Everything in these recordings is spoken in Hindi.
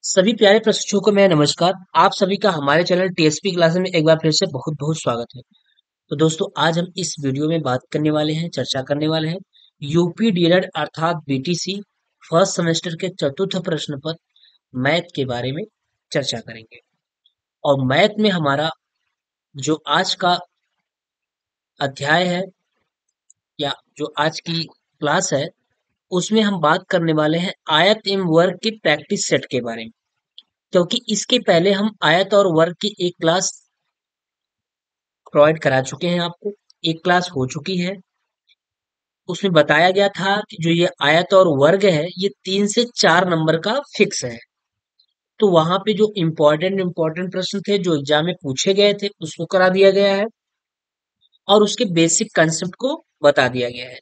सभी प्यारे प्रशिक्षुओं को मैं नमस्कार। आप सभी का हमारे चैनल टीएसपी क्लासेस में एक बार फिर से बहुत बहुत स्वागत है। तो दोस्तों, आज हम इस वीडियो में बात करने वाले हैं, चर्चा करने वाले हैं यूपी डीएलएड अर्थात बीटीसी फर्स्ट सेमेस्टर के चतुर्थ प्रश्न पत्र मैथ के बारे में चर्चा करेंगे। और मैथ में हमारा जो आज का अध्याय है या जो आज की क्लास है, उसमें हम बात करने वाले हैं आयत एवं वर्ग के प्रैक्टिस सेट के बारे में। क्योंकि इसके पहले हम आयत और वर्ग की एक क्लास प्रोवाइड करा चुके हैं आपको। एक क्लास हो चुकी है, उसमें बताया गया था कि जो ये आयत और वर्ग है ये 3 से 4 नंबर का फिक्स है। तो वहां पे जो इम्पोर्टेंट प्रश्न थे जो एग्जाम में पूछे गए थे उसको करा दिया गया है और उसके बेसिक कंसेप्ट को बता दिया गया है।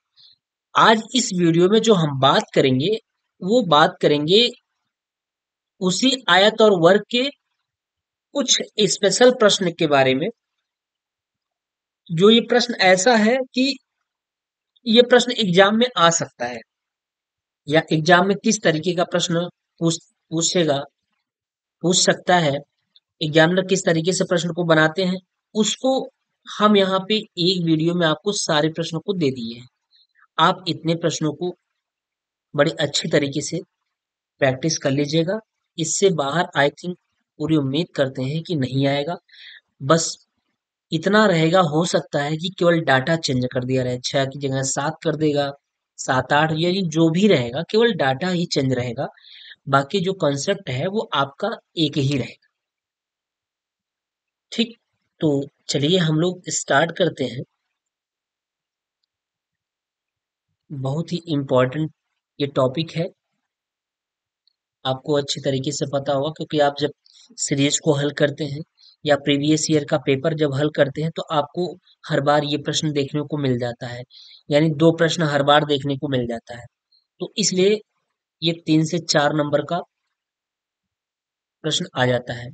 आज इस वीडियो में जो हम बात करेंगे वो बात करेंगे उसी आयत और वर्ग के कुछ स्पेशल प्रश्न के बारे में। जो ये प्रश्न ऐसा है कि ये प्रश्न एग्जाम में आ सकता है या एग्जाम में किस तरीके का प्रश्न पूछेगा, पूछ सकता है, एग्जामिनर किस तरीके से प्रश्न को बनाते हैं, उसको हम यहाँ पे एक वीडियो में आपको सारे प्रश्नों को दे दिए हैं। आप इतने प्रश्नों को बड़े अच्छी तरीके से प्रैक्टिस कर लीजिएगा। इससे बाहर आई थिंक पूरी उम्मीद करते हैं कि नहीं आएगा। बस इतना रहेगा, हो सकता है कि केवल डाटा चेंज कर दिया रहे, 6 की जगह 7 कर देगा, 7 8, यानी जो भी रहेगा केवल डाटा ही चेंज रहेगा। बाकी जो कॉन्सेप्ट है वो आपका एक ही रहेगा। ठीक, तो चलिए हम लोग स्टार्ट करते हैं। बहुत ही इम्पोर्टेंट ये टॉपिक है, आपको अच्छी तरीके से पता होगा क्योंकि आप जब सीरीज को हल करते हैं या प्रीवियस ईयर का पेपर जब हल करते हैं तो आपको हर बार ये प्रश्न देखने को मिल जाता है, यानी 2 प्रश्न हर बार देखने को मिल जाता है। तो इसलिए ये 3 से 4 नंबर का प्रश्न आ जाता है।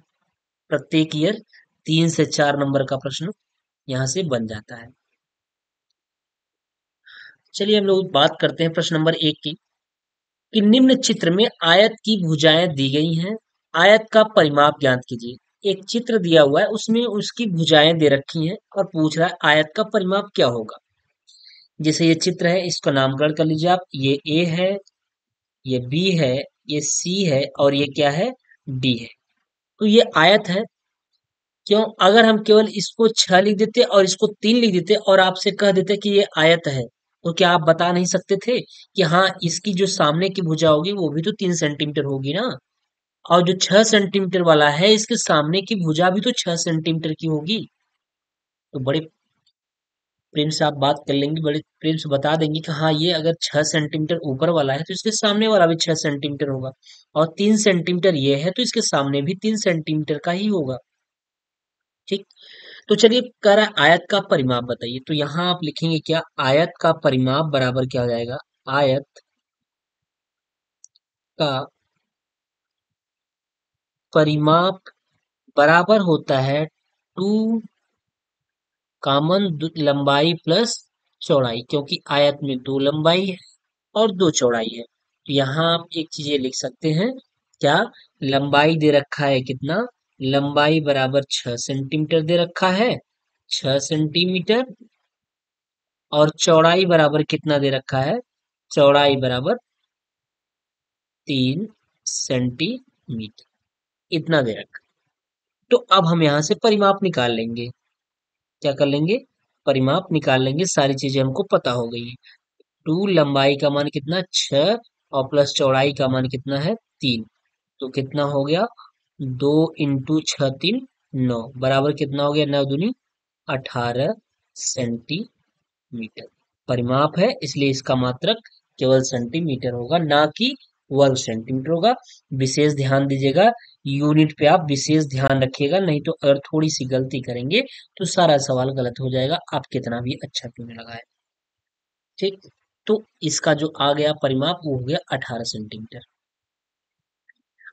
प्रत्येक ईयर 3 से 4 नंबर का प्रश्न यहाँ से बन जाता है। चलिए हम लोग बात करते हैं प्रश्न नंबर 1 की, कि निम्न चित्र में आयत की भुजाएं दी गई हैं, आयत का परिमाप ज्ञात कीजिए। एक चित्र दिया हुआ है, उसमें उसकी भुजाएं दे रखी हैं और पूछ रहा है आयत का परिमाप क्या होगा। जैसे ये चित्र है, इसका नामकरण कर लीजिए आप। ये ए है, ये बी है, ये सी है और ये क्या है, डी है। तो ये आयत है। क्यों? अगर हम केवल इसको 6 लिख देते और इसको 3 लिख देते और आपसे कह देते कि ये आयत है, तो क्या आप बता नहीं सकते थे कि हाँ, इसकी जो सामने की भुजा होगी वो भी तो 3 सेंटीमीटर होगी ना। और जो 6 सेंटीमीटर वाला है इसके सामने की भुजा भी तो 6 सेंटीमीटर की होगी। तो बड़े प्रेम से आप बात कर लेंगे, बड़े प्रेम से बता देंगे कि हाँ, ये अगर 6 सेंटीमीटर ऊपर वाला है तो इसके सामने वाला भी 6 सेंटीमीटर होगा। और 3 सेंटीमीटर ये है तो इसके सामने भी 3 सेंटीमीटर का ही होगा। ठीक, तो चलिए कह रहा है आयत का परिमाप बताइए। तो यहाँ आप लिखेंगे क्या, आयत का परिमाप बराबर क्या हो जाएगा, आयत का परिमाप बराबर होता है 2 लंबाई प्लस चौड़ाई, क्योंकि आयत में 2 लंबाई है और 2 चौड़ाई है। तो यहाँ आप एक चीज ये लिख सकते हैं क्या, लंबाई दे रखा है कितना, लंबाई बराबर 6 सेंटीमीटर दे रखा है, 6 सेंटीमीटर। और चौड़ाई बराबर कितना दे रखा है, चौड़ाई बराबर 3 सेंटीमीटर, इतना दे रखा। तो अब हम यहाँ से परिमाप निकाल लेंगे। क्या कर लेंगे, परिमाप निकाल लेंगे। सारी चीजें हमको पता हो गई है। 2 लंबाई का मान कितना, 6, और प्लस चौड़ाई का मान कितना है, 3। तो कितना हो गया, 2 × 6 = 3 9, बराबर कितना हो गया, 9 दूनी 18 सेंटीमीटर। परिमाप है इसलिए इसका मात्रक केवल सेंटीमीटर होगा, ना कि वर्ग सेंटीमीटर होगा। विशेष ध्यान दीजिएगा, यूनिट पे आप विशेष ध्यान रखिएगा, नहीं तो अगर थोड़ी सी गलती करेंगे तो सारा सवाल गलत हो जाएगा, आप कितना भी अच्छा क्यों न लगाए। ठीक, तो इसका जो आ गया परिमाप वो हो गया 18 सेंटीमीटर।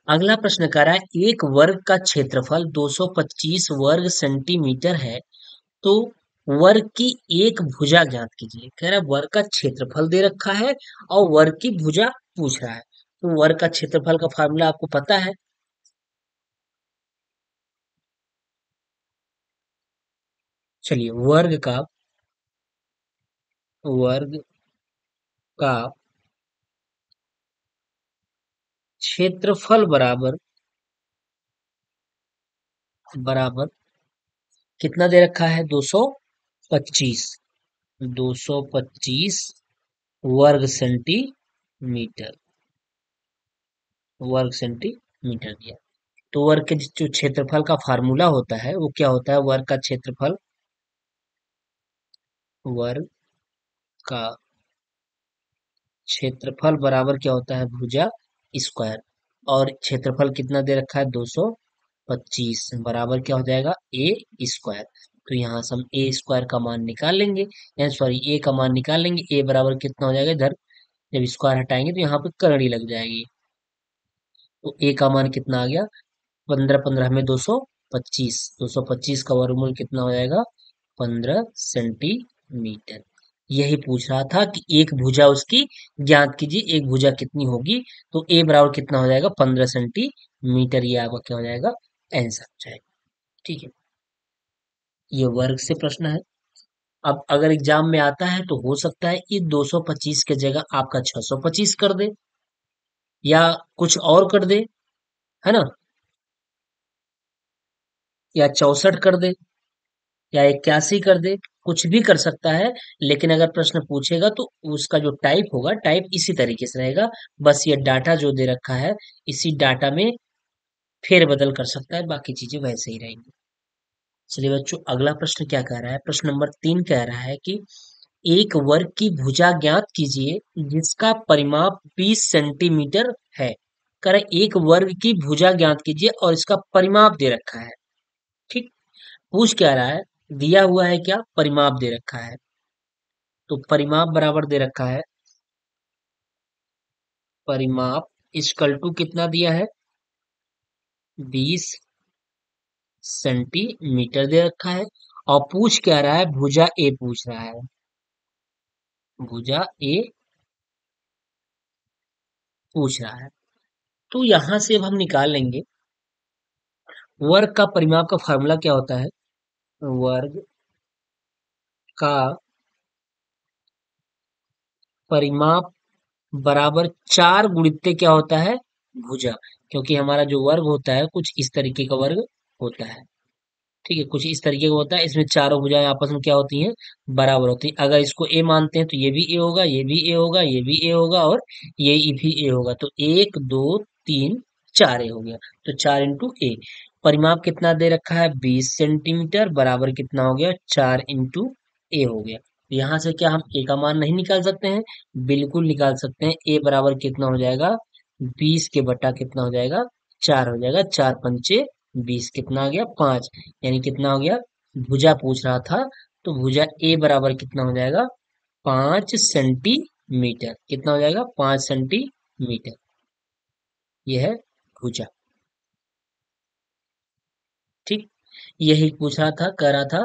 अगला प्रश्न कह रहा है एक वर्ग का क्षेत्रफल 225 वर्ग सेंटीमीटर है, तो वर्ग की एक भुजा ज्ञात कीजिए। कह रहा है वर्ग का क्षेत्रफल दे रखा है और वर्ग की भुजा पूछ रहा है। तो वर्ग का क्षेत्रफल का फार्मूला आपको पता है, चलिए, वर्ग का क्षेत्रफल बराबर बराबर कितना दे रखा है? 225। 225 वर्ग सेंटीमीटर दिया। तो वर्ग के जो क्षेत्रफल का फार्मूला होता है वो क्या होता है? वर्ग का क्षेत्रफल, वर्ग का क्षेत्रफल बराबर क्या होता है? भुजा स्क्वायर। और क्षेत्रफल कितना दे रखा है? 225 बराबर क्या हो जाएगा? ए स्क्वायर। तो यहाँ से हम ए स्क्वायर का मान निकाल लेंगे, सॉरी ए का मान निकाल लेंगे। ए बराबर कितना हो जाएगा? इधर जब स्क्वायर हटाएंगे तो यहाँ पे करड़ी लग जाएगी। तो ए का मान कितना आ गया? 15 15 में 225। 225 का वर्गमूल कितना हो जाएगा? 15 सेंटीमीटर। यही पूछ रहा था कि एक भुजा उसकी ज्ञात कीजिए, एक भुजा कितनी होगी? तो ए बराबर कितना हो जाएगा? 15 सेंटीमीटर। ये आपका क्या हो जाएगा? आंसर हो जाएगा। ठीक है, ये वर्ग से प्रश्न है। अब अगर एग्जाम में आता है तो हो सकता है ये 225 के जगह आपका 625 कर दे, या कुछ और कर दे, है ना, या 64 कर दे, या 81 कर दे। कुछ भी कर सकता है। लेकिन अगर प्रश्न पूछेगा तो उसका जो टाइप होगा, टाइप इसी तरीके से रहेगा। बस ये डाटा जो दे रखा है, इसी डाटा में फेरबदल कर सकता है, बाकी चीजें वैसे ही रहेंगी। चलिए बच्चों, अगला प्रश्न क्या कह रहा है? प्रश्न नंबर 3 कह रहा है कि एक वर्ग की भुजा ज्ञात कीजिए जिसका परिमाप 20 सेंटीमीटर है। कह रहा है एक वर्ग की भुजा ज्ञात कीजिए और इसका परिमाप दे रखा है। ठीक, पूछ क्या रहा है? दिया हुआ है क्या? परिमाप दे रखा है। तो परिमाप बराबर दे रखा है, परिमाप इक्वल टू कितना दिया है? 20 सेंटीमीटर दे रखा है। और पूछ क्या रहा है? भुजा ए पूछ रहा है। भुजा ए पूछ रहा है। तो यहां से अब हम निकाल लेंगे वर्ग का परिमाप का फार्मूला क्या होता है? वर्ग का परिमाप बराबर 4 गुणित्ते क्या होता है? भुजा। क्योंकि हमारा जो वर्ग होता है कुछ इस तरीके का वर्ग होता है। ठीक है, कुछ इस तरीके का होता है। इसमें चारों भुजाएं आपस में क्या होती हैं? बराबर होती हैं। अगर इसको ए मानते हैं तो ये भी ए होगा, ये भी ए होगा, ये भी ए होगा, और ये भी ए होगा। तो 1 2 3 4 ए हो गया। तो 4 इंटू ए। परिमाप कितना दे रखा है? 20 सेंटीमीटर बराबर कितना हो गया? 4 इंटू ए हो गया। यहाँ से क्या हम ए का मान नहीं निकाल सकते हैं? बिल्कुल निकाल सकते हैं। ए बराबर कितना हो जाएगा? 20 के बटा कितना हो जाएगा? 4 हो जाएगा। 4 पंचे 20, कितना आ गया? 5। यानी कितना हो गया? भुजा पूछ रहा था, तो भुजा ए बराबर कितना हो जाएगा? 5 सेंटीमीटर। कितना हो जाएगा? 5 सेंटीमीटर। यह है भुजा। ठीक, यही पूछ रहा था, कह रहा था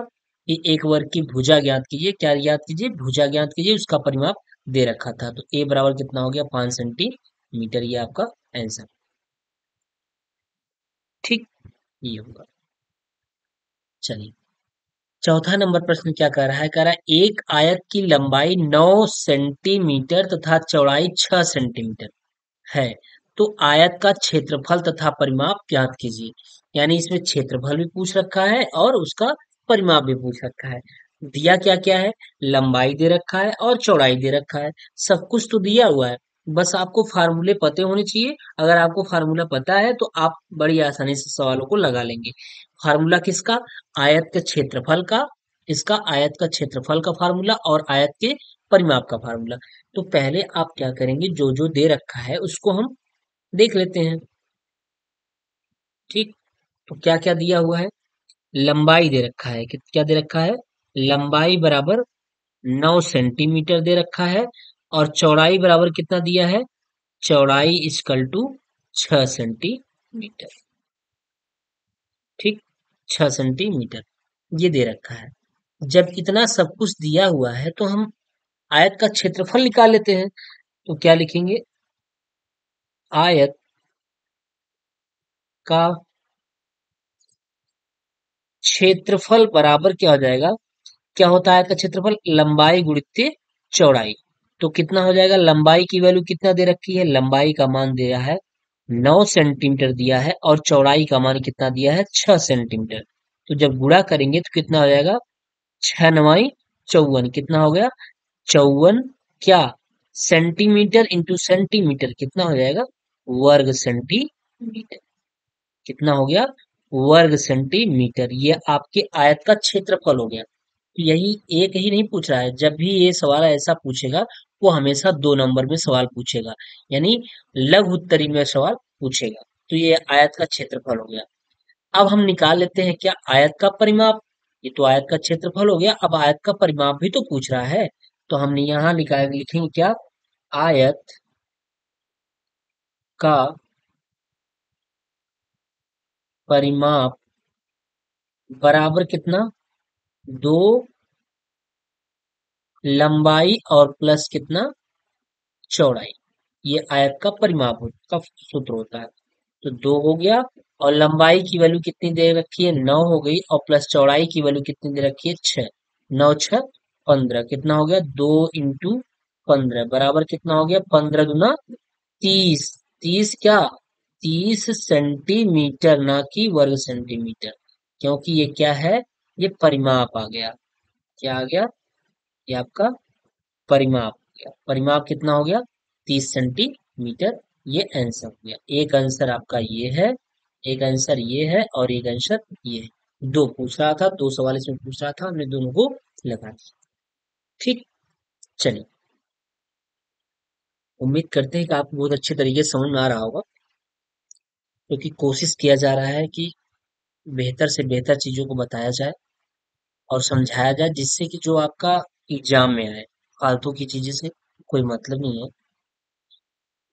कि एक वर्ग की भुजा ज्ञात कीजिए। क्या ज्ञात कीजिए? भुजा ज्ञात कीजिए, उसका परिमाप दे रखा था। तो ए बराबर कितना हो गया? 5 सेंटीमीटर। ये आपका आंसर। ठीक, ये होगा। चलिए, चौथा नंबर प्रश्न क्या कह रहा है? कह रहा है एक आयत की लंबाई 9 सेंटीमीटर तथा चौड़ाई 6 सेंटीमीटर है। तो आयत का क्षेत्रफल तथा परिमाप ज्ञात कीजिए। यानी इसमें क्षेत्रफल भी पूछ रखा है और उसका परिमाप भी पूछ रखा है। दिया क्या क्या है? लंबाई दे रखा है और चौड़ाई दे रखा है। सब कुछ तो दिया हुआ है। बस आपको फार्मूले पते होने चाहिए। अगर आपको फार्मूला पता है तो आप बड़ी आसानी से सवालों को लगा लेंगे। फार्मूला किसका? आयत के क्षेत्रफल का। इसका आयत का क्षेत्रफल का फार्मूला और आयत के परिमाप का फार्मूला। तो पहले आप क्या करेंगे? जो जो दे रखा है उसको हम देख लेते हैं। ठीक, तो क्या क्या दिया हुआ है? लंबाई दे रखा है। क्या दे रखा है? लंबाई बराबर 9 सेंटीमीटर दे रखा है। और चौड़ाई बराबर कितना दिया है? चौड़ाई इक्वल टू 6 सेंटीमीटर। ठीक, 6 सेंटीमीटर ये दे रखा है। जब इतना सब कुछ दिया हुआ है तो हम आयत का क्षेत्रफल निकाल लेते हैं। तो क्या लिखेंगे? आयत का क्षेत्रफल बराबर क्या हो जाएगा? क्या होता है आयत का क्षेत्रफल? लंबाई गुणित चौड़ाई। तो कितना हो जाएगा? लंबाई की वैल्यू कितना दे रखी है? लंबाई का मान दिया है 9 सेंटीमीटर दिया है, और चौड़ाई का मान कितना दिया है? 6 सेंटीमीटर। तो जब गुणा करेंगे तो कितना हो जाएगा? 6 9 54। कितना हो गया? 54 क्या? सेंटीमीटर इंटू सेंटीमीटर कितना हो जाएगा? वर्ग सेंटीमीटर। कितना हो गया? वर्ग सेंटीमीटर। ये आपके आयत का क्षेत्रफल हो गया। तो यही एक ही नहीं पूछ रहा है, जब भी ये सवाल ऐसा पूछेगा वो हमेशा 2 नंबर में सवाल पूछेगा, यानी लघु उत्तरी में सवाल पूछेगा। तो ये आयत का क्षेत्रफल हो गया। अब हम निकाल लेते हैं क्या? आयत का परिमाप। ये तो आयत का क्षेत्रफल हो गया, अब आयत का परिमाप भी तो पूछ रहा है। तो हमने यहाँ लिखेंगे क्या? आयत का परिमाप बराबर कितना? 2 लंबाई और प्लस कितना? चौड़ाई। ये आयत का का सूत्र होता है। तो 2 हो गया, और लंबाई की वैल्यू कितनी दे रखी है? 9 हो गई, और प्लस चौड़ाई की वैल्यू कितनी दे रखी है? 6। 9 6 15। कितना हो गया? 2 इंटू 15 बराबर कितना हो गया? 15 गुना 30। 30 क्या? 30 सेंटीमीटर, ना कि वर्ग सेंटीमीटर। क्योंकि ये क्या है? ये परिमाप आ गया। क्या आ गया? ये आपका परिमाप हो गया। परिमाप कितना हो गया? 30 सेंटीमीटर। ये आंसर हो गया। एक आंसर आपका ये है, एक आंसर ये है, और एक आंसर ये है। दो पूछ रहा था, 2 सवाल इसमें पूछ रहा था, हमने दोनों को लगा दिया। ठीक। चलिए, उम्मीद करते हैं कि आपको बहुत अच्छे तरीके से समझ में आ रहा होगा, क्योंकि कोशिश किया जा रहा है कि बेहतर से बेहतर चीजों को बताया जाए और समझाया जाए, जिससे कि जो आपका एग्जाम में आए। फालतू की चीजें से कोई मतलब नहीं है।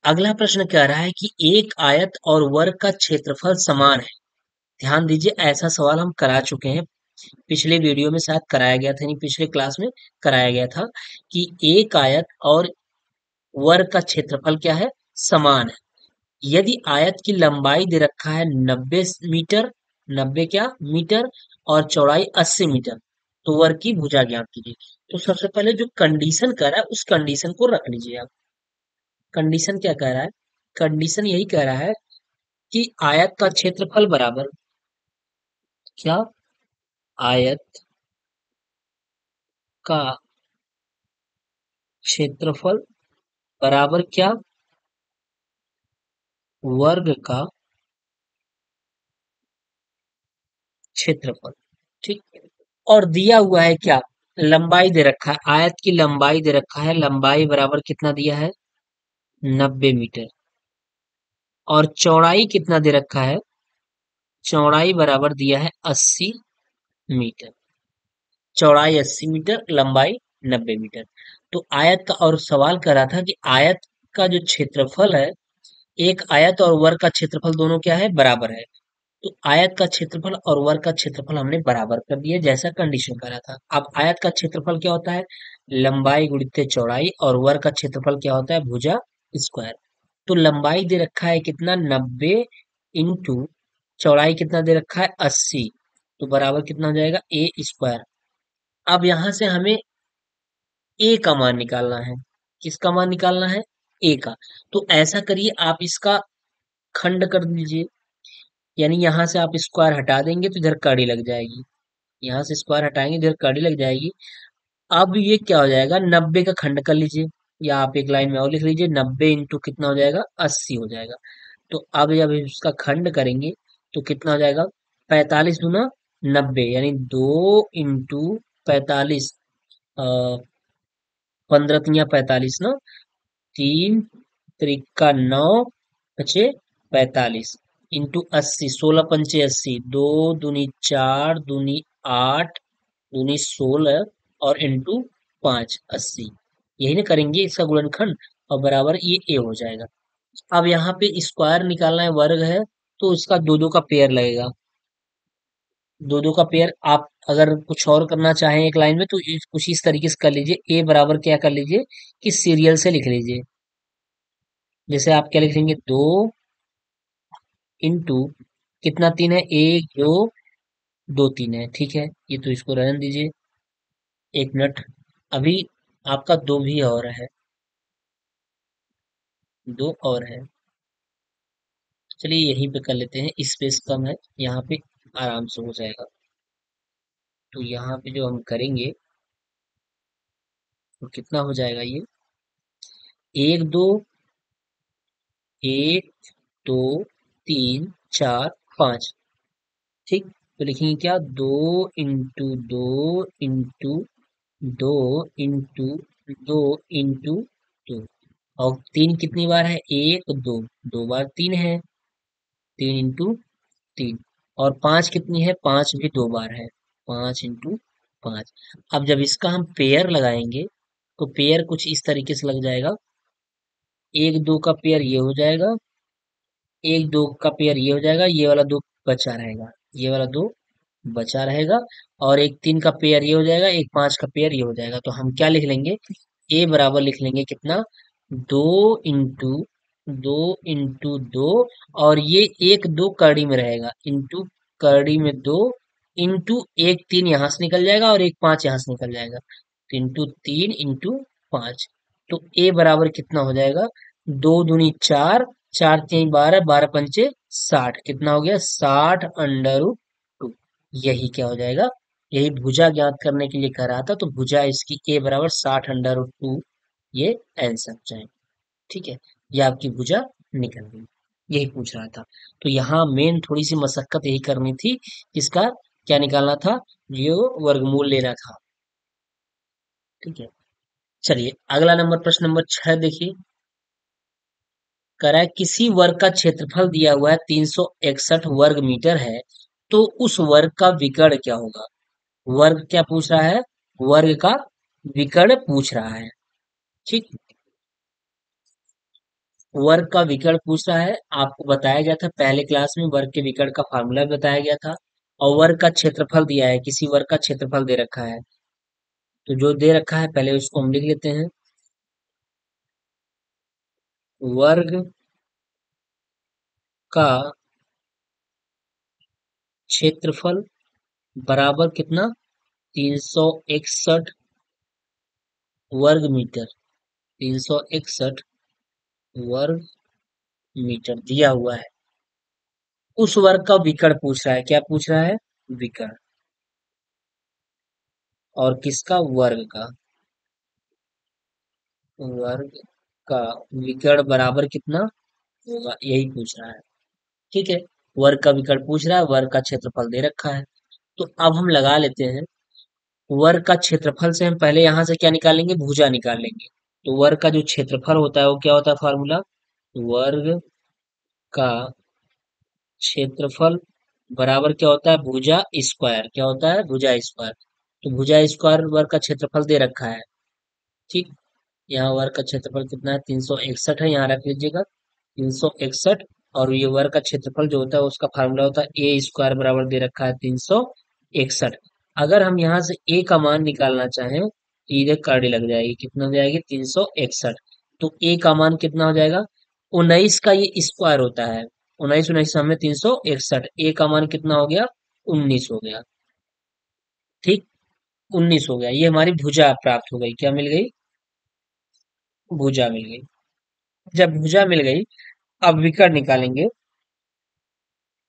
अगला प्रश्न कह रहा है कि एक आयत और वर्ग का क्षेत्रफल समान है। ध्यान दीजिए, ऐसा सवाल हम करा चुके हैं। पिछले वीडियो में शायद कराया गया था, नहीं पिछले क्लास में कराया गया था, कि एक आयत और वर्ग का क्षेत्रफल क्या है? समान है। यदि आयत की लंबाई दे रखा है 90 मीटर, 90 क्या मीटर, और चौड़ाई 80 मीटर, तो वर्ग की भुजा ज्ञात कीजिए। तो सबसे पहले जो कंडीशन कह रहा है उस कंडीशन को रख लीजिए आप। कंडीशन क्या कह रहा है? कंडीशन यही कह रहा है कि आयत का क्षेत्रफल बराबर क्या? आयत का क्षेत्रफल बराबर क्या? वर्ग का क्षेत्रफल। ठीक। और दिया हुआ है क्या? लंबाई दे रखा है, आयत की लंबाई दे रखा है। लंबाई बराबर कितना दिया है? 90 मीटर। और चौड़ाई कितना दे रखा है? चौड़ाई बराबर दिया है 80 मीटर। चौड़ाई 80 मीटर, लंबाई 90 मीटर। तो आयत का, और सवाल कर रहा था कि आयत का जो क्षेत्रफल है, एक आयत और वर्ग का क्षेत्रफल दोनों क्या है? बराबर है। तो आयत का क्षेत्रफल और वर्ग का क्षेत्रफल हमने बराबर कर दिया, जैसा कंडीशन करा था। अब आयत का क्षेत्रफल क्या होता है? लंबाई गुणित चौड़ाई, और वर्ग का क्षेत्रफल क्या होता है? भुजा स्क्वायर। तो लंबाई दे रखा है कितना? 90 इंटू चौड़ाई कितना दे रखा है? 80। तो बराबर कितना हो जाएगा? ए स्क्वायर। अब यहां से हमें ए का मान निकालना है। किसका मान निकालना है? ए का। तो ऐसा करिए, आप इसका खंड कर दीजिए, यानी यहाँ से आप स्क्वायर हटा देंगे तो इधर कड़ी लग जाएगी। यहाँ से स्क्वायर हटाएंगे, इधर कड़ी लग जाएगी। अब ये क्या हो जाएगा? 90 का खंड कर लीजिए, या आप एक लाइन में और लिख लीजिए, 90 इंटू कितना हो जाएगा? 80 हो जाएगा। तो अब जब इसका खंड करेंगे तो कितना हो जाएगा? 45 दूना 90, यानी 2 इंटू 45। 15 तिया 45 ना, 3 त्रिका 9, बचे 45, इंटू 80। 16 पंचे 80, 2 दूनी 4, दूनी 8, दूनी 16, और इंटू 5 80। यही ना करेंगे इसका गुणनखंड, और बराबर ये ए हो जाएगा। अब यहाँ पे स्क्वायर निकालना है, वर्ग है, तो इसका दो दो का पेयर लगेगा। दो दो का पेयर। आप अगर कुछ और करना चाहें एक लाइन में तो कुछ इस तरीके से कर लीजिए। ए बराबर क्या कर लीजिए कि सीरियल से लिख लीजिए। जैसे आप क्या लिखेंगे? 2 इंटू कितना 3 है? 1 2 2 3 है, ठीक है। ये तो इसको रहने दीजिए। एक मिनट, अभी आपका दो भी और है, दो और है। चलिए यहीं पे कर लेते हैं, स्पेस कम है यहाँ पे, आराम से हो जाएगा। तो यहाँ पे जो हम करेंगे, तो कितना हो जाएगा ये, एक दो, एक दो तीन चार पाँच, ठीक। तो लिखेंगे क्या, दो इंटू दो इंटू दो इंटू दो इंटू दो। और तीन कितनी बार है, एक दो, दो बार तीन है, तीन इंटू तीन। और पांच कितनी है, पांच भी दो बार है, पांच इंटू पांच। अब जब इसका हम पेयर लगाएंगे, तो पेयर कुछ इस तरीके से लग जाएगा, एक दो का पेयर ये हो जाएगा, एक दो का पेयर ये हो जाएगा, ये वाला दो बचा रहेगा, ये वाला दो बचा रहेगा। और एक तीन का पेयर ये हो जाएगा, एक पांच का पेयर ये हो जाएगा। तो हम क्या लिख लेंगे, ए बराबर लिख लेंगे कितना, दो इंटू दो इंटू दो, और ये एक दो करड़ी में रहेगा, इंटू करड़ी में दो, इंटू एक तीन यहाँ से निकल जाएगा और एक पांच यहाँ से निकल जाएगा, तो इंटू तीन इंटू पांच। तो ए बराबर कितना हो जाएगा, दो दूनी चार, चार तीन बारह, बारह पंचे साठ, कितना हो गया, साठ अंडर रूट टू। यही क्या हो जाएगा, यही भुजा ज्ञात करने के लिए कह रहा था, तो भुजा इसकी ए बराबर साठ अंडर रूट टू, ये आंसर हो जाएगा। ठीक है, ये आपकी भुजा निकल गई, यही पूछ रहा था। तो यहाँ मेन थोड़ी सी मशक्कत यही करनी थी, इसका क्या निकालना था, जो वर्गमूल लेना था। ठीक है, चलिए अगला नंबर, प्रश्न नंबर 6 देखिए। कह रहा है किसी वर्ग का क्षेत्रफल दिया हुआ है 361 वर्ग मीटर है, तो उस वर्ग का विकर्ण क्या होगा। वर्ग क्या पूछ रहा है, वर्ग का विकर्ण पूछ रहा है। ठीक, वर्ग का विकर्ण पूछ रहा है, आपको बताया गया था पहले क्लास में, वर्ग के विकर्ण का फार्मूला भी बताया गया था। और वर्ग का क्षेत्रफल दिया है, किसी वर्ग का क्षेत्रफल दे रखा है, तो जो दे रखा है पहले उसको हम लिख लेते हैं। वर्ग का क्षेत्रफल बराबर कितना, 361 वर्ग मीटर, 361 वर्ग मीटर दिया हुआ है। उस वर्ग का विकर्ण पूछ रहा है, क्या पूछ रहा है, विकर्ण। और किसका, वर्ग का, वर्ग का विकर्ण बराबर कितना होगा, यही पूछ रहा है। ठीक है, वर्ग का विकर्ण पूछ रहा है, वर्ग का क्षेत्रफल दे रखा है। तो अब हम लगा लेते हैं, वर्ग का क्षेत्रफल से हम पहले यहां से क्या निकालेंगे, भुजा निकाल लेंगे। तो वर्ग का जो क्षेत्रफल होता है वो क्या होता है, फॉर्मूला, वर्ग का क्षेत्रफल बराबर क्या होता है, भुजा स्क्वायर, क्या होता है, भुजा स्क्वायर। तो भुजा स्क्वायर वर्ग का क्षेत्रफल दे रखा है। ठीक, यहाँ वर्ग का क्षेत्रफल कितना है, 361 है, यहाँ रख लीजिएगा 361। और ये वर्ग का क्षेत्रफल जो होता है उसका फार्मूला होता है ए स्क्वायर, बराबर दे रखा है 361। अगर हम यहाँ से ए का मान निकालना चाहें, तो इधर काड़ी लग जाएगी, कितना हो जाएगी, 361। तो ए का मान कितना हो जाएगा, 19 का ये स्क्वायर होता है, 19 19 हमें 361, ए का मान कितना हो गया, 19 हो गया। ठीक, 19 हो गया, ये हमारी भुजा प्राप्त हो गई, क्या मिल गई, भुजा मिल गई। जब भुजा मिल गई, अब विकर्ण निकालेंगे,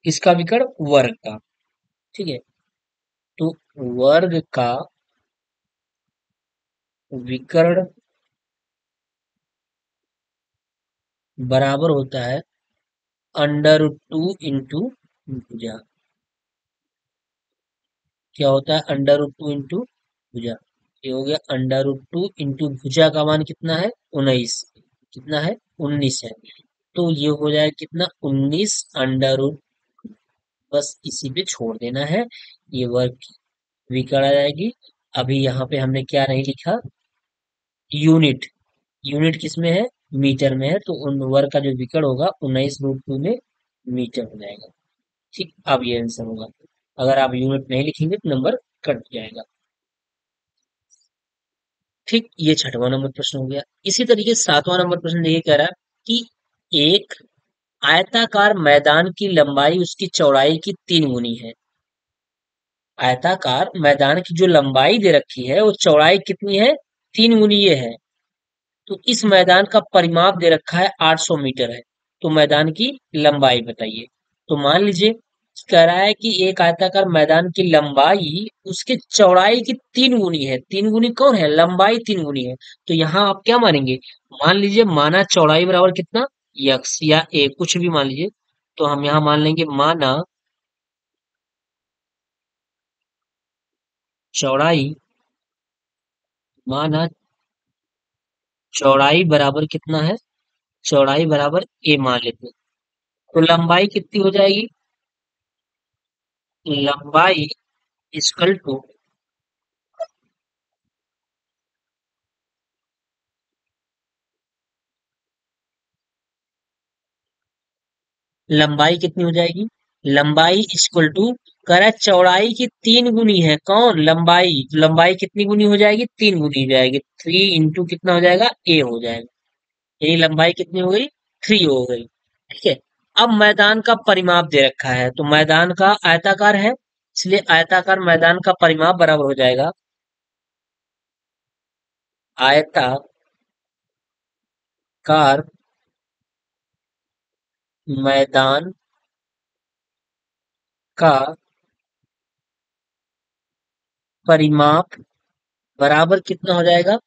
इसका विकर्ण वर्ग का। ठीक है, तो वर्ग का विकर्ण बराबर होता है अंडर टू इंटू भुजा। क्या होता है, अंडर टू इंटू भुजा। ये हो गया अंडर टू इंटू भुजा का मान कितना है, 19, कितना है, 19 है। तो ये हो जाएगा कितना, 19 अंडर रूट, बस इसी पे छोड़ देना है, ये वर्ग की विकर्ण आ जाएगी। अभी यहाँ पे हमने क्या नहीं लिखा, यूनिट, यूनिट किस में है, मीटर में है, तो उन वर्ग का जो विकर्ण होगा 19 रूट 2 में मीटर हो जाएगा। ठीक, अब ये आंसर होगा। अगर आप यूनिट नहीं लिखेंगे तो नंबर कट जाएगा। ठीक, ये छठवां नंबर प्रश्न हो गया। इसी तरीके से सातवां नंबर प्रश्न ये कह रहा है कि एक आयताकार मैदान की लंबाई उसकी चौड़ाई की 3 गुनी है। आयताकार मैदान की जो लंबाई दे रखी है वो चौड़ाई कितनी है, 3 गुनी ये है। तो इस मैदान का परिमाप दे रखा है 800 मीटर है। तो मैदान की लंबाई बताइए। तो मान लीजिए कह रहा है कि एक आयताकार मैदान की लंबाई उसके चौड़ाई की 3 गुनी है। 3 गुनी कौन है, लंबाई 3 गुनी है। तो यहाँ आप क्या मानेंगे, मान लीजिए माना चौड़ाई बराबर कितना, यक्स या ए कुछ भी मान लीजिए। तो हम यहाँ मान लेंगे माना चौड़ाई, माना चौड़ाई बराबर कितना है, चौड़ाई बराबर ए मान लेते हैं। तो लंबाई कितनी हो जाएगी, लंबाई इक्वल टू, लंबाई कितनी हो जाएगी, लंबाई इक्वल टू, कह रहा है चौड़ाई की 3 गुनी है कौन, लंबाई। लंबाई कितनी गुनी हो जाएगी, 3 गुनी हो जाएगी। 3 इंटू कितना हो जाएगा, ए हो जाएगा। यही लंबाई कितनी हो गई, 3 हो गई। ठीक है। अब मैदान का परिमाप दे रखा है, तो मैदान का आयताकार है, इसलिए आयताकार मैदान का परिमाप बराबर हो जाएगा आयताकार मैदान का परिमाप बराबर कितना हो जाएगा,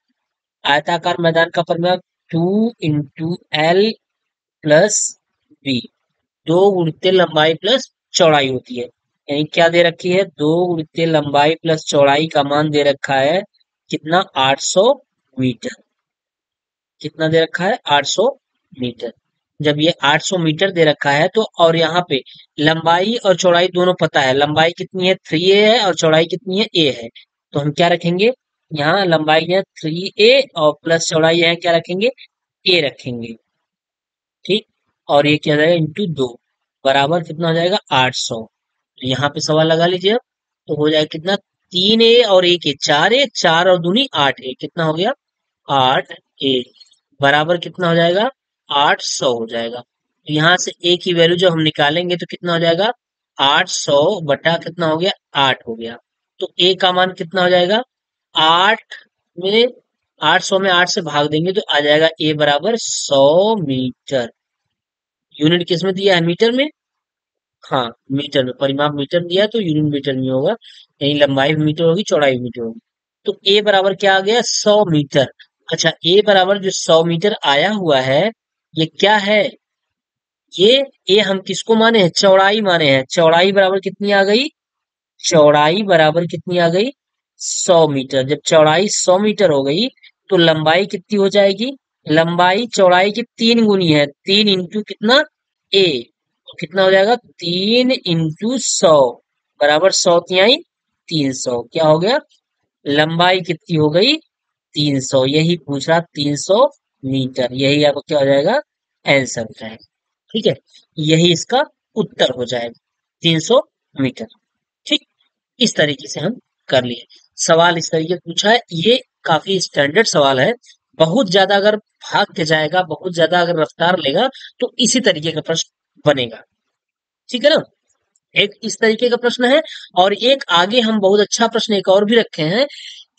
आयताकार मैदान का परिमाप 2 इंटू एल प्लस बी, 2 गुणित लंबाई प्लस चौड़ाई होती है। यानी क्या दे रखी है, 2 गुणित लंबाई प्लस चौड़ाई का मान दे रखा है कितना, 800 मीटर। कितना दे रखा है, 800 मीटर। जब ये 800 मीटर दे रखा है तो, और यहाँ पे लंबाई और चौड़ाई दोनों पता है, लंबाई कितनी है 3a है और चौड़ाई कितनी है a है। तो हम क्या रखेंगे, यहाँ लंबाई है 3a और प्लस चौड़ाई है क्या रखेंगे, a रखेंगे। ठीक। और ये क्या हो जाएगा, इंटू 2 बराबर कितना हो जाएगा, 800। तो यहाँ पे सवाल लगा लीजिए अब। तो हो जाएगा कितना, 3a और 1a, 4a, 4 और दूनी 8a, कितना हो गया, 8a बराबर कितना हो जाएगा, 800 हो जाएगा। तो यहाँ से a की वैल्यू जब हम निकालेंगे तो कितना हो जाएगा, 800 बटा कितना हो गया, 8 हो गया। तो a का मान कितना हो जाएगा, 8 में, 800 में 8 से भाग देंगे तो आ जाएगा a बराबर 100 मीटर। यूनिट किस में दिया है, मीटर में। हाँ, मीटर में, परिमाप मीटर दिया है तो यूनिट मीटर में होगा। यही लंबाई भी मीटर होगी, चौड़ाई भी मीटर होगी। तो ए बराबर क्या आ गया, 100 मीटर। अच्छा, ए बराबर जो 100 मीटर आया हुआ है, ये क्या है, ये ए हम किसको माने हैं, चौड़ाई माने हैं। चौड़ाई बराबर कितनी आ गई, चौड़ाई बराबर कितनी आ गई, 100 मीटर। जब चौड़ाई 100 मीटर हो गई तो लंबाई कितनी हो जाएगी, लंबाई चौड़ाई की 3 गुनी है। 3 इंटू कितना, ए, तो कितना हो जाएगा, 3 इंटू 100 बराबर 100 तिहाई 300। क्या हो गया, लंबाई कितनी हो गई, 300। यही पूछ रहा, 300 मीटर, यही आपको क्या हो जाएगा, आंसर हो जाएगा। ठीक है, यही इसका उत्तर हो जाएगा, 300 मीटर। ठीक। इस तरीके से हम कर लिए। सवाल इस तरीके से पूछा है, ये काफी स्टैंडर्ड सवाल है। बहुत ज्यादा अगर भाग के जाएगा, बहुत ज्यादा अगर रफ्तार लेगा तो इसी तरीके का प्रश्न बनेगा। ठीक है ना। एक इस तरीके का प्रश्न है, और एक आगे हम बहुत अच्छा प्रश्न एक और भी रखे हैं।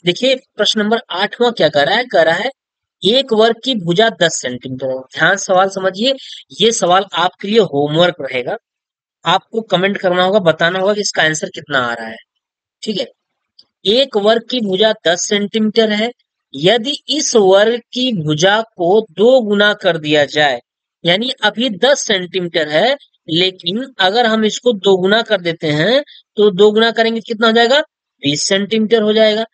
देखिए प्रश्न नंबर 8वां क्या कर रहा है, कह रहा है एक वर्ग की भुजा 10 सेंटीमीटर है। ध्यान से सवाल समझिए, ये सवाल आपके लिए होमवर्क रहेगा। आपको कमेंट करना होगा, बताना होगा कि इसका आंसर कितना आ रहा है। ठीक है। एक वर्ग की भुजा 10 सेंटीमीटर है। यदि इस वर्ग की भुजा को 2 गुना कर दिया जाए, यानी अभी 10 सेंटीमीटर है, लेकिन अगर हम इसको 2 गुना कर देते हैं तो 2 गुना करेंगे तो कितना हो जाएगा, 20 सेंटीमीटर हो जाएगा।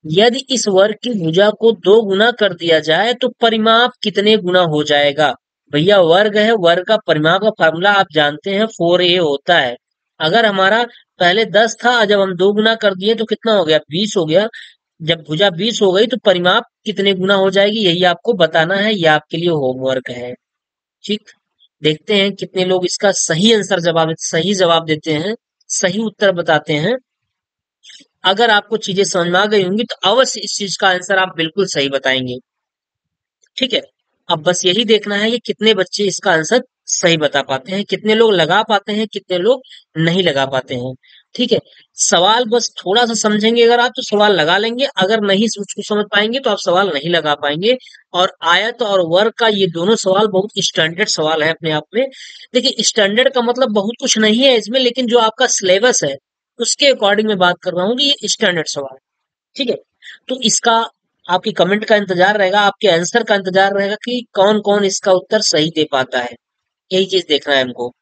यदि इस वर्ग की भुजा को 2 गुना कर दिया जाए तो परिमाप कितने गुना हो जाएगा। भैया वर्ग है, वर्ग का परिमाप का फार्मूला आप जानते हैं, 4a होता है। अगर हमारा पहले 10 था, जब हम 2 गुना कर दिए तो कितना हो गया, 20 हो गया। जब भुजा 20 हो गई तो परिमाप कितने गुना हो जाएगी, यही आपको बताना है। ये आपके लिए होमवर्क है। ठीक। देखते हैं कितने लोग इसका सही आंसर जवाब, सही जवाब देते हैं, सही उत्तर बताते हैं। अगर आपको चीजें समझ में आ गई होंगी तो अवश्य इस चीज का आंसर आप बिल्कुल सही बताएंगे। ठीक है। अब बस यही देखना है कि कितने बच्चे इसका आंसर सही बता पाते हैं, कितने लोग लगा पाते हैं, कितने लोग नहीं लगा पाते हैं। ठीक है। सवाल बस थोड़ा सा समझेंगे अगर आप तो सवाल लगा लेंगे, अगर नहीं उसको समझ पाएंगे तो आप सवाल नहीं लगा पाएंगे। और आयत और वर्ग का ये दोनों सवाल बहुत स्टैंडर्ड सवाल है अपने आप में। देखिए स्टैंडर्ड का मतलब बहुत कुछ नहीं है इसमें, लेकिन जो आपका सिलेबस है उसके अकॉर्डिंग मैं बात कर रहा हूँ कि ये स्टैंडर्ड सवाल है। ठीक है। तो इसका आपकी कमेंट का इंतजार रहेगा, आपके आंसर का इंतजार रहेगा कि कौन कौन इसका उत्तर सही दे पाता है। यही चीज देखना है हमको।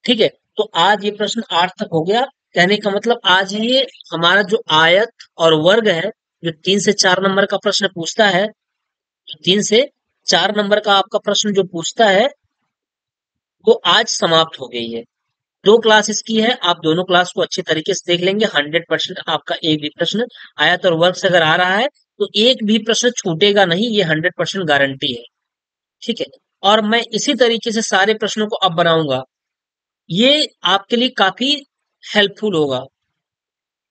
ठीक है। तो आज ये प्रश्न 8 तक हो गया। कहने का मतलब आज ये हमारा जो आयत और वर्ग है, जो 3 से 4 नंबर का प्रश्न पूछता है, 3 से 4 नंबर का आपका प्रश्न जो पूछता है, वो आज समाप्त हो गई है। 2 क्लास इसकी है, आप दोनों क्लास को अच्छे तरीके से देख लेंगे। 100% आपका एक भी प्रश्न आयत और वर्ग से अगर आ रहा है तो एक भी प्रश्न छूटेगा नहीं, ये 100% गारंटी है। ठीक है। और मैं इसी तरीके से सारे प्रश्नों को अब बनाऊंगा। ये आपके लिए काफी हेल्पफुल होगा।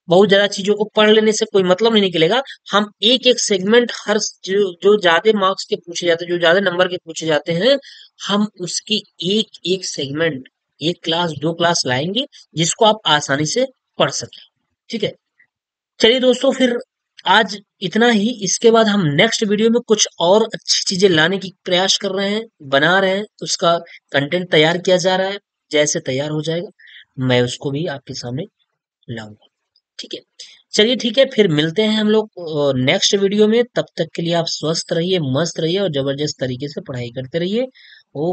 बहुत ज्यादा चीजों को पढ़ लेने से कोई मतलब नहीं निकलेगा। हम एक एक सेगमेंट, हर जो जो ज्यादा मार्क्स के पूछे जाते हैं, जो ज्यादा नंबर के पूछे जाते हैं, हम उसकी एक एक सेगमेंट, 1 क्लास 2 क्लास लाएंगे, जिसको आप आसानी से पढ़ सकें। ठीक है। चलिए दोस्तों, फिर आज इतना ही। इसके बाद हम नेक्स्ट वीडियो में कुछ और अच्छी चीजें लाने की प्रयास कर रहे हैं, बना रहे हैं, उसका कंटेंट तैयार किया जा रहा है। जैसे तैयार हो जाएगा मैं उसको भी आपके सामने लाऊंगा। ठीक है। चलिए ठीक है, फिर मिलते हैं हम लोग नेक्स्ट वीडियो में। तब तक के लिए आप स्वस्थ रहिए, मस्त रहिए और जबरदस्त तरीके से पढ़ाई करते रहिए। ओ